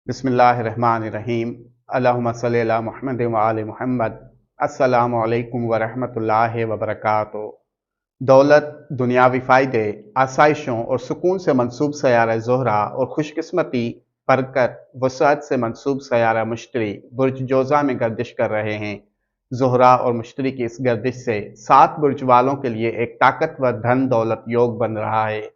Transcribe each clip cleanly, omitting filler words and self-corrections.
बिस्मिल्लाहिर्रहमानिर्रहीम। अल्लाहुम्मा सल्ली अला मुहम्मद व आले मुहम्मद। अस्सलामु अलैकुम व रहमतुल्लाहि व बरकातुहू। दौलत, दुनियावी फ़ायदे, आसाइशों और सुकून से मंसूब सयारा ज़ोहरा और खुशकिस्मती, बरकत, वसाअत से मंसूब सयारा मुश्तरी बुर्ज जोज़ा में गर्दिश कर रहे हैं। ज़ोहरा और मुश्तरी की इस गर्दिश से 7 बुर्ज वालों के लिए एक ताकतवर धन दौलत योग बन रहा है।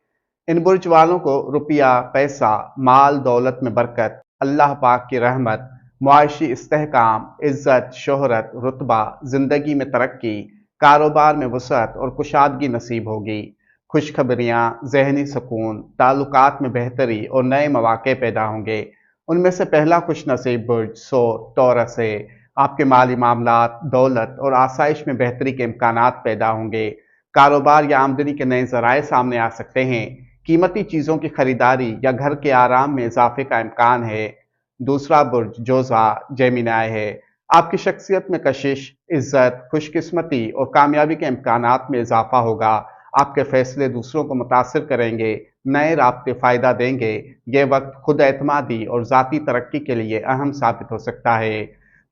इन बुर्ज वालों को रुपया, पैसा, माल दौलत में बरकत, अल्लाह पाक की रहमत, मुआशी इस्तेहकाम, इज़्ज़त, शोहरत, रुतबा, ज़िंदगी में तरक्की, कारोबार में वसअत और कुशादगी नसीब होगी। खुशखबरियाँ, ज़हनी सुकून, ताल्लुकात में बेहतरी और नए मौक़े पैदा होंगे। उनमें से पहला खुश नसीब बुर्ज टॉरस है। आपके माली मामलात, दौलत और आसाइश में बेहतरी के इम्कानात पैदा होंगे। कारोबार या आमदनी के नए ज़राए सामने आ सकते हैं। कीमती चीज़ों की खरीदारी या घर के आराम में इजाफे का इम्कान है। दूसरा बुर्ज जोज़ा जेमिनाई है। आपकी शख्सियत में कशिश, इज्जत, खुशकिस्मती और कामयाबी के इम्कानात में इजाफा होगा। आपके फैसले दूसरों को मुतासिर करेंगे, नए राब्ते फ़ायदा देंगे। ये वक्त खुद एतमादी और ज़ाती तरक्की के लिए अहम साबित हो सकता है।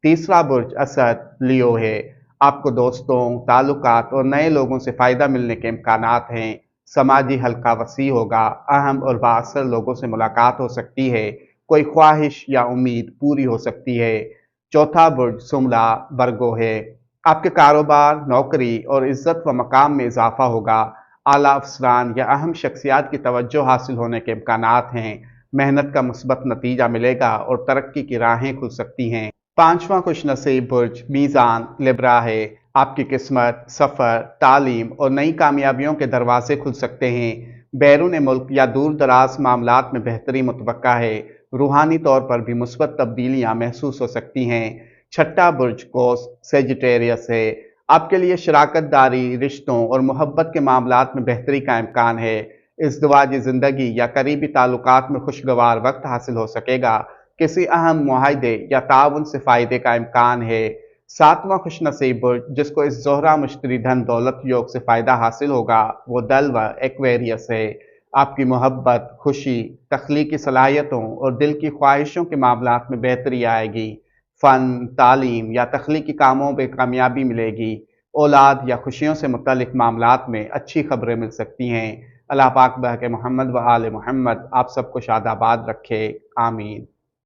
तीसरा बुर्ज असद लियो है। आपको दोस्तों, ताल्लुकात और नए लोगों से फ़ायदा मिलने के इम्कानात हैं। समाजी हल्का वसी होगा, अहम और बाअसर लोगों से मुलाकात हो सकती है। कोई ख्वाहिश या उम्मीद पूरी हो सकती है। चौथा बुर्ज सुमला बरगो है। आपके कारोबार, नौकरी और इज्जत व मकाम में इजाफा होगा। आला अफसरान या अहम शख्सियात की तवज्जो हासिल होने के इम्कानात हैं। मेहनत का मुस्बत नतीजा मिलेगा और तरक्की की राहें खुल सकती हैं। पांचवा खुश नसीब बुर्ज मीज़ान लिब्रा है। आपकी किस्मत, सफ़र, तालीम और नई कामयाबियों के दरवाजे खुल सकते हैं। बैरून मुल्क या दूर दराज मामलात में बेहतरी मुतवक्का है। रूहानी तौर पर भी मुस्बत तब्दीलियाँ महसूस हो सकती हैं। छठा बुर्ज कोस सेजिटेरियस है। आपके लिए शराकत दारी, रिश्तों और मोहब्बत के मामलात में बेहतरी का इम्कान है। इज़्दिवाजी ज़िंदगी या करीबी ताल्लुकात में खुशगवार वक्त हासिल हो सकेगा। किसी अहम मुआहदे या ताउन से फ़ायदे का इम्कान है। सातवां खुश नसीब बुर्ज, जिसको इस ज़ोहरा मुश्तरी धन दौलत योग से फ़ायदा हासिल होगा, वो दल्व एक्वेरियस है। आपकी मोहब्बत, खुशी, तख्लीकी सलाहियतों और दिल की ख्वाहिशों के मामलात में बेहतरी आएगी। फ़न, तालीम या तख्लीकी कामों में कामयाबी मिलेगी। औलाद या खुशियों से मुतल्लिक मामलात में अच्छी खबरें मिल सकती हैं। अल्लाह पाक बहके मोहम्मद व आले मोहम्मद आप सबको शादाबाद रखे। आमीन।